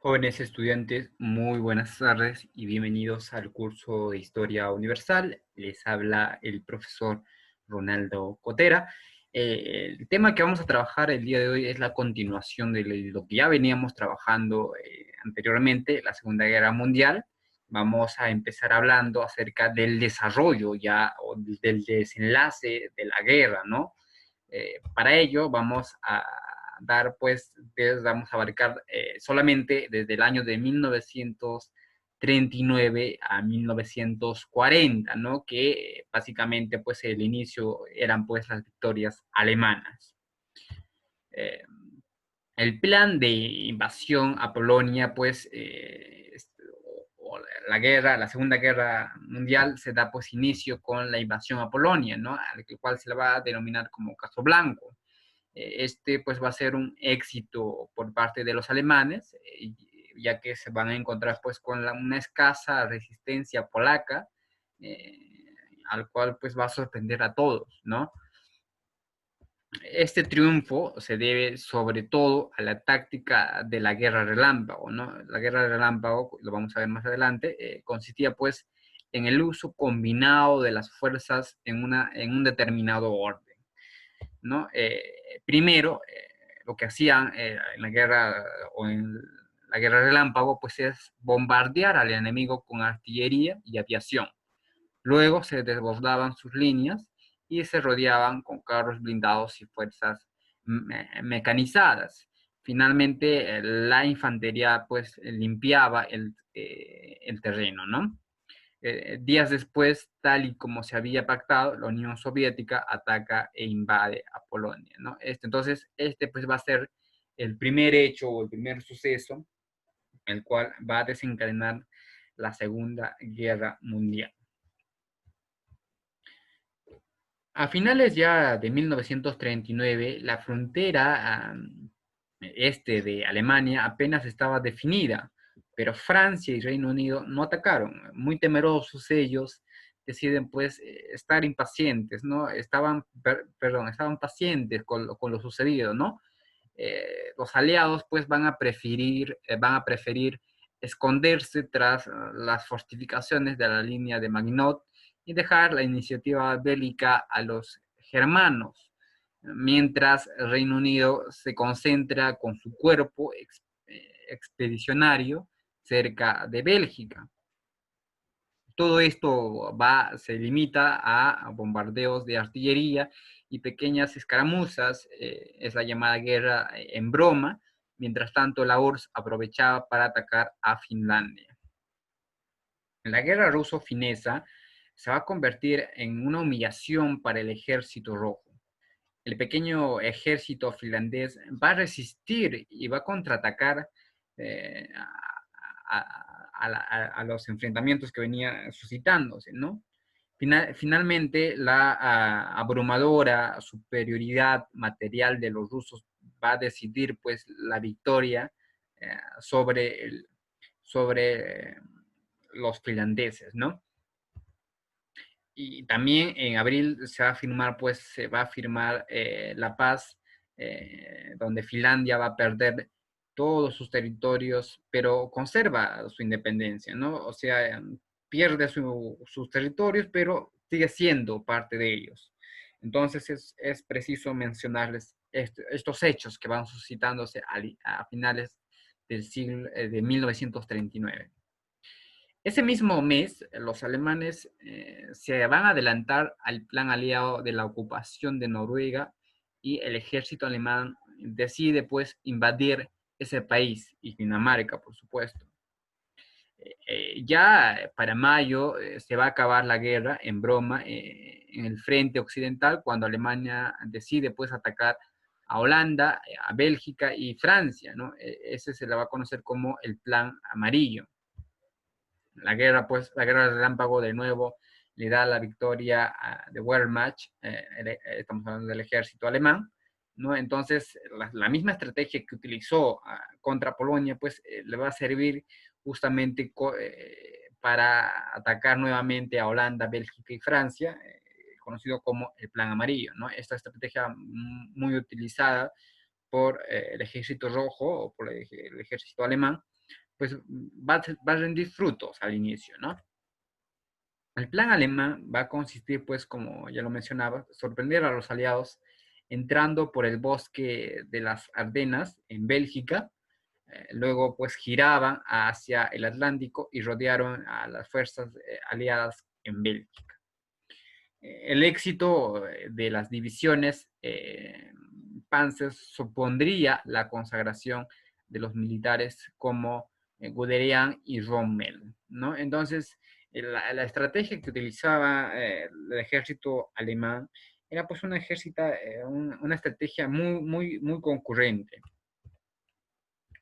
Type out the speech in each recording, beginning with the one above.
Jóvenes estudiantes, muy buenas tardes y bienvenidos al curso de Historia Universal. Les habla el profesor Ronaldo Cotera. El tema que vamos a trabajar el día de hoy es la continuación de lo que ya veníamos trabajando anteriormente, la Segunda Guerra Mundial. Vamos a empezar hablando acerca del desarrollo ya o del desenlace de la guerra, ¿no? Para ello vamos a vamos a abarcar solamente desde el año de 1939 a 1940, ¿no? Que básicamente pues el inicio eran pues las victorias alemanas. Eh, el plan de invasión a Polonia, pues, o la guerra, la Segunda Guerra Mundial, se da pues inicio con la invasión a Polonia, ¿no? Al cual se le va a denominar como Caso Blanco. Este pues va a ser un éxito por parte de los alemanes, ya que se van a encontrar pues con una escasa resistencia polaca, al cual pues va a sorprender a todos, ¿no? Este triunfo se debe sobre todo a la táctica de la guerra relámpago, ¿no? La guerra relámpago, lo vamos a ver más adelante, consistía pues en el uso combinado de las fuerzas en un determinado orden, ¿no? Primero, lo que hacían en la guerra o en la guerra relámpago, pues es bombardear al enemigo con artillería y aviación. Luego se desbordaban sus líneas y se rodeaban con carros blindados y fuerzas mecanizadas. Finalmente, la infantería pues limpiaba el terreno, ¿no? Días después, tal y como se había pactado, la Unión Soviética ataca e invade a Polonia, ¿no? Entonces, este pues va a ser el primer hecho o el primer suceso, el cual va a desencadenar la Segunda Guerra Mundial. A finales ya de 1939, la frontera este de Alemania apenas estaba definida, pero Francia y Reino Unido no atacaron. Muy temerosos ellos deciden pues estar impacientes, ¿no? Estaban pacientes con lo sucedido, ¿no? Los aliados pues van a preferir esconderse tras las fortificaciones de la línea de Maginot y dejar la iniciativa bélica a los germanos, mientras el Reino Unido se concentra con su cuerpo expedicionario cerca de Bélgica. Todo esto se limita a bombardeos de artillería y pequeñas escaramuzas, es la llamada guerra en broma. Mientras tanto, la URSS aprovechaba para atacar a Finlandia. La guerra ruso-finesa se va a convertir en una humillación para el ejército rojo. El pequeño ejército finlandés va a resistir y va a contraatacar eh, a los enfrentamientos que venían suscitándose, ¿no? Finalmente, la abrumadora superioridad material de los rusos va a decidir pues la victoria sobre, sobre los finlandeses, ¿no? Y también en abril se va a firmar la paz, donde Finlandia va a perder todos sus territorios, pero conserva su independencia, ¿no? O sea, pierde sus territorios, pero sigue siendo parte de ellos. Entonces es preciso mencionarles estos hechos que van suscitándose a finales del siglo de 1939. Ese mismo mes, los alemanes se van a adelantar al plan aliado de la ocupación de Noruega y el ejército alemán decide pues invadir ese país y Dinamarca, por supuesto. Ya para mayo se va a acabar la guerra en broma en el frente occidental cuando Alemania decide pues atacar a Holanda, a Bélgica y Francia, ¿no? Ese se le va a conocer como el Plan Amarillo. La guerra, pues, la guerra del relámpago de nuevo le da la victoria de Wehrmacht, estamos hablando del ejército alemán, ¿no? Entonces, la misma estrategia que utilizó contra Polonia, pues, le va a servir justamente para atacar nuevamente a Holanda, Bélgica y Francia, conocido como el Plan Amarillo, ¿no? Esta estrategia muy utilizada por el ejército rojo o por el ejército alemán pues va a rendir frutos al inicio, ¿no? El plan alemán va a consistir, pues, como ya lo mencionaba, sorprender a los aliados entrando por el bosque de las Ardenas en Bélgica. Luego, pues, giraban hacia el Atlántico y rodearon a las fuerzas aliadas en Bélgica. El éxito de las divisiones Panzer supondría la consagración de los militares como Guderian y Rommel, ¿no? Entonces, la estrategia que utilizaba el ejército alemán era pues una estrategia muy concurrente.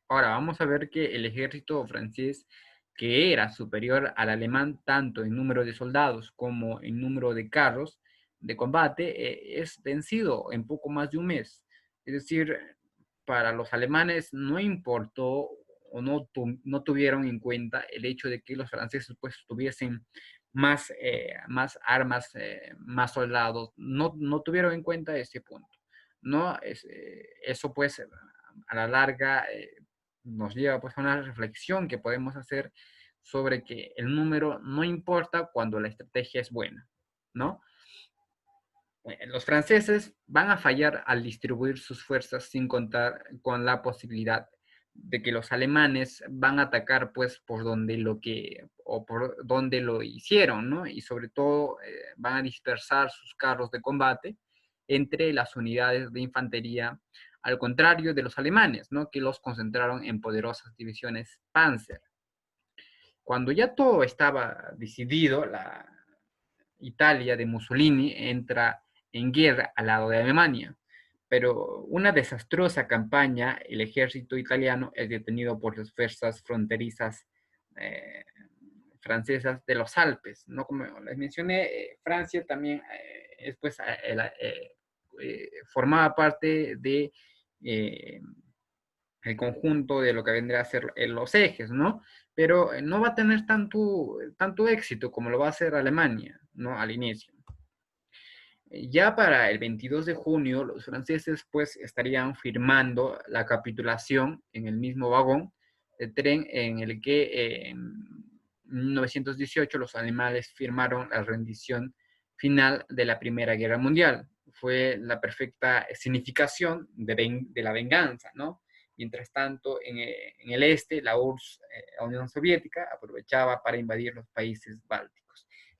Ahora vamos a ver que el ejército francés, que era superior al alemán tanto en número de soldados como en número de carros de combate, es vencido en poco más de un mes. Es decir, para los alemanes no importó o no tuvieron en cuenta el hecho de que los franceses pues tuviesen más armas, más soldados. No tuvieron en cuenta ese punto. ¿No? Eso pues a la larga nos lleva pues a una reflexión que podemos hacer sobre que el número no importa cuando la estrategia es buena, ¿no? Los franceses van a fallar al distribuir sus fuerzas sin contar con la posibilidad de que los alemanes van a atacar pues por donde lo hicieron, ¿no? Y sobre todo van a dispersar sus carros de combate entre las unidades de infantería, al contrario de los alemanes, ¿no? Que los concentraron en poderosas divisiones Panzer. Cuando ya todo estaba decidido, la Italia de Mussolini entra en guerra al lado de Alemania, pero una desastrosa campaña, el ejército italiano es detenido por las fuerzas fronterizas eh, francesas de los Alpes, ¿no? Como les mencioné, Francia también formaba parte de el conjunto de lo que vendría a ser los ejes, ¿no? Pero no va a tener tanto éxito como lo va a hacer Alemania, ¿no? Al inicio. Ya para el 22 de junio, los franceses pues estarían firmando la capitulación en el mismo vagón de tren en el que en 1918 los alemanes firmaron la rendición final de la Primera Guerra Mundial. Fue la perfecta significación de la venganza, ¿no? Mientras tanto, en el este, la URSS, la Unión Soviética, aprovechaba para invadir los países bálticos.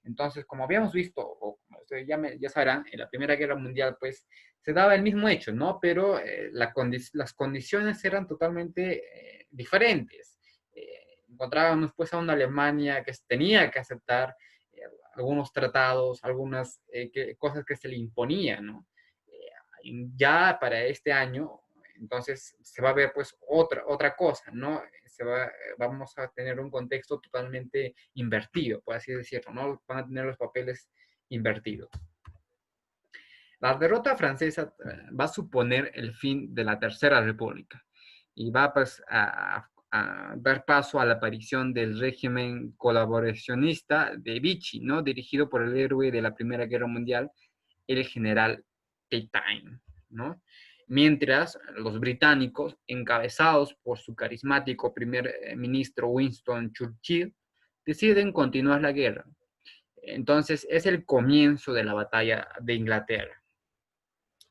Entonces, como habíamos visto, o como ustedes ya sabrán, en la Primera Guerra Mundial, pues, se daba el mismo hecho, ¿no? Pero las condiciones eran totalmente diferentes. Encontrábamos, pues, a una Alemania que tenía que aceptar eh, algunos tratados, algunas cosas que se le imponían, ¿no? Ya para este año, entonces, se va a ver, pues, otra cosa, ¿no? Vamos a tener un contexto totalmente invertido, por así decirlo, ¿no? Van a tener los papeles invertidos. La derrota francesa va a suponer el fin de la Tercera República y va pues, a dar paso a la aparición del régimen colaboracionista de Vichy, ¿no? Dirigido por el héroe de la Primera Guerra Mundial, el general Pétain, ¿no? Mientras los británicos, encabezados por su carismático primer ministro Winston Churchill, deciden continuar la guerra. Entonces es el comienzo de la batalla de Inglaterra.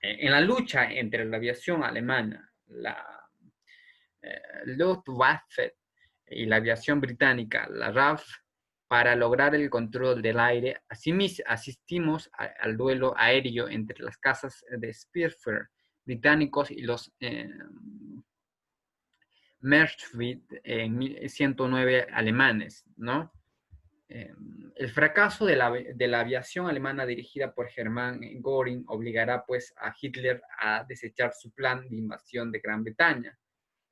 En la lucha entre la aviación alemana, la Luftwaffe y la aviación británica, la RAF, para lograr el control del aire, asistimos al duelo aéreo entre las cazas de Spitfire británicos y los Messerschmitt 109 alemanes, ¿no? El fracaso de la aviación alemana dirigida por Hermann Göring obligará pues a Hitler a desechar su plan de invasión de Gran Bretaña.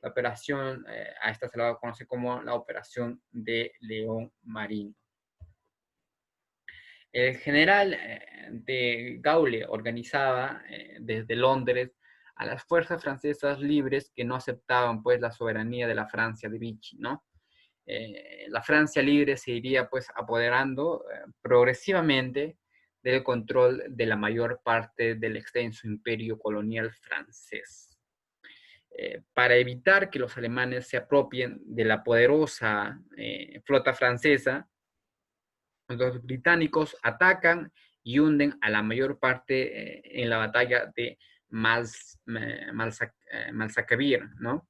La operación, a esta se la conoce como la Operación de León Marino. El general de Gaulle organizaba desde Londres a las fuerzas francesas libres que no aceptaban pues la soberanía de la Francia de Vichy, ¿no? La Francia libre se iría pues apoderando progresivamente del control de la mayor parte del extenso imperio colonial francés. para evitar que los alemanes se apropien de la poderosa flota francesa, los británicos atacan y hunden a la mayor parte en la batalla de Malzakavir, ¿no?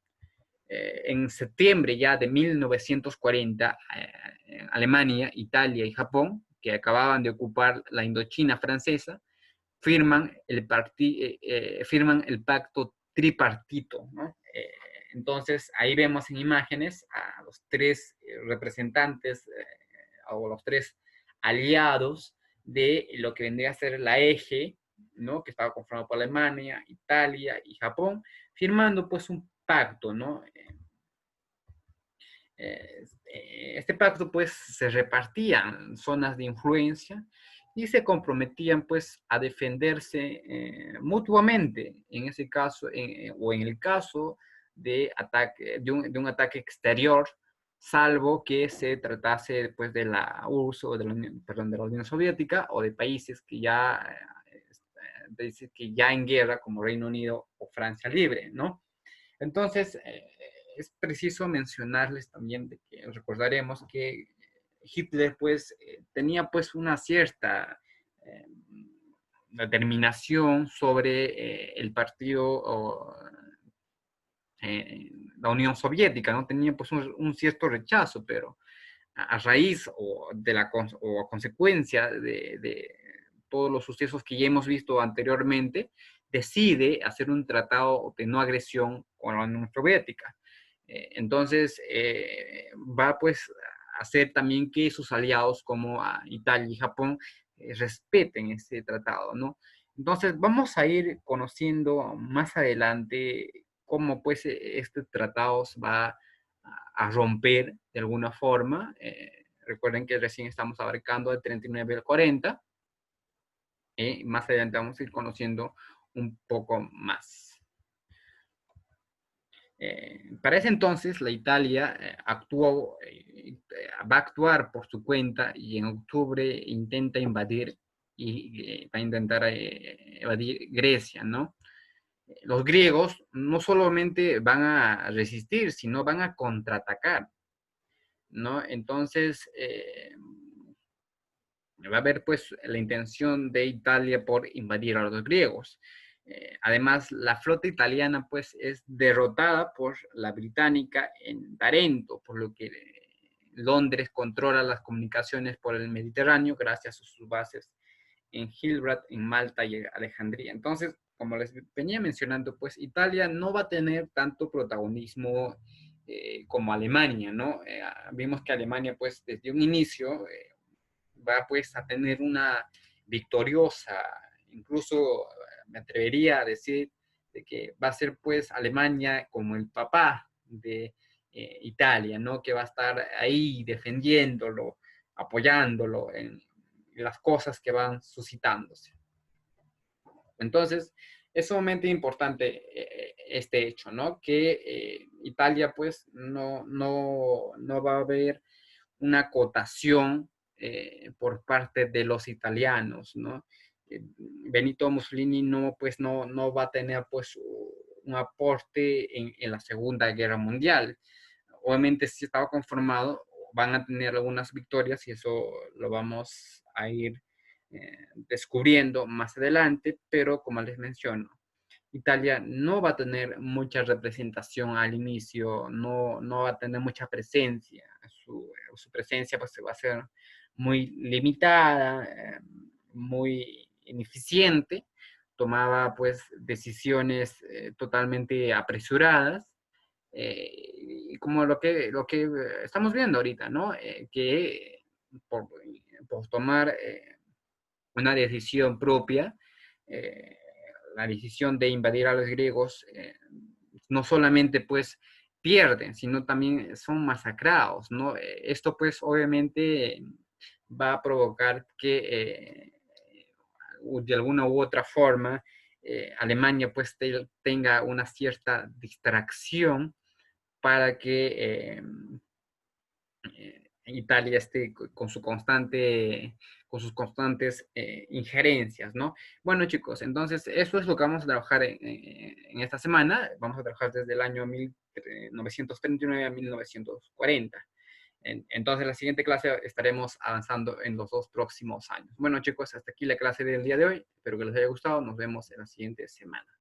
En septiembre ya de 1940, Alemania, Italia y Japón, que acababan de ocupar la Indochina francesa, firman el pacto tripartito, ¿no? Entonces, ahí vemos en imágenes a los tres representantes o los tres aliados de lo que vendría a ser la eje, ¿no? Que estaba conformado por Alemania, Italia y Japón, firmando pues un pacto, ¿no? Este pacto pues se repartían zonas de influencia y se comprometían pues a defenderse mutuamente en ese caso o en el caso de, ataque, de un ataque exterior, salvo que se tratase pues de la URSS o de la Unión, perdón, de la Unión Soviética o de países que ya en guerra como Reino Unido o Francia Libre, ¿no? Entonces, es preciso mencionarles también de que recordaremos que Hitler pues tenía pues una cierta eh, determinación sobre el partido o la Unión Soviética, ¿no? Tenía pues un cierto rechazo, pero a raíz o a consecuencia de todos los sucesos que ya hemos visto anteriormente, decide hacer un tratado de no agresión con la Unión Soviética. Entonces, va pues a hacer también que sus aliados como Italia y Japón respeten ese tratado, ¿no? Entonces, vamos a ir conociendo más adelante cómo pues este tratado va a romper de alguna forma. Recuerden que recién estamos abarcando el 39 al 40. Más adelante vamos a ir conociendo un poco más. Para ese entonces, la Italia va a actuar por su cuenta y en octubre intenta invadir y va a intentar evadir Grecia, ¿no? Los griegos no solamente van a resistir, sino van a contraatacar, ¿no? Entonces, va a haber pues la intención de Italia por invadir a los griegos. Además, la flota italiana pues es derrotada por la británica en Tarento, por lo que Londres controla las comunicaciones por el Mediterráneo gracias a sus bases en Gibraltar, en Malta y Alejandría. Entonces, como les venía mencionando, pues Italia no va a tener tanto protagonismo como Alemania, ¿no? Vimos que Alemania, pues desde un inicio, va pues a tener una victoriosa, incluso me atrevería a decir de que va a ser pues Alemania como el papá de Italia, ¿no? Que va a estar ahí defendiéndolo, apoyándolo en las cosas que van suscitándose. Entonces, es sumamente importante este hecho, ¿no? Que Italia pues no va a haber una acotación por parte de los italianos, ¿no? Benito Mussolini no va a tener pues un aporte en la Segunda Guerra Mundial. Obviamente si estaba conformado, van a tener algunas victorias y eso lo vamos a ir descubriendo más adelante, pero como les menciono, Italia no va a tener mucha representación al inicio, no va a tener mucha presencia. Su presencia pues, va a ser muy limitada, muy ineficiente. Tomaba pues decisiones totalmente apresuradas. Y como lo que estamos viendo ahorita, ¿no? Que por, por tomar una decisión propia, eh, la decisión de invadir a los griegos, no solamente pues pierden, sino también son masacrados, ¿no? Esto pues obviamente va a provocar que de alguna u otra forma Alemania pues tenga una cierta distracción para que Italia esté con sus constantes injerencias, ¿no? Bueno, chicos, entonces eso es lo que vamos a trabajar en esta semana. Vamos a trabajar desde el año 1939 a 1940. Entonces, la siguiente clase estaremos avanzando en los 2 próximos años. Bueno, chicos, hasta aquí la clase del día de hoy. Espero que les haya gustado. Nos vemos en la siguiente semana.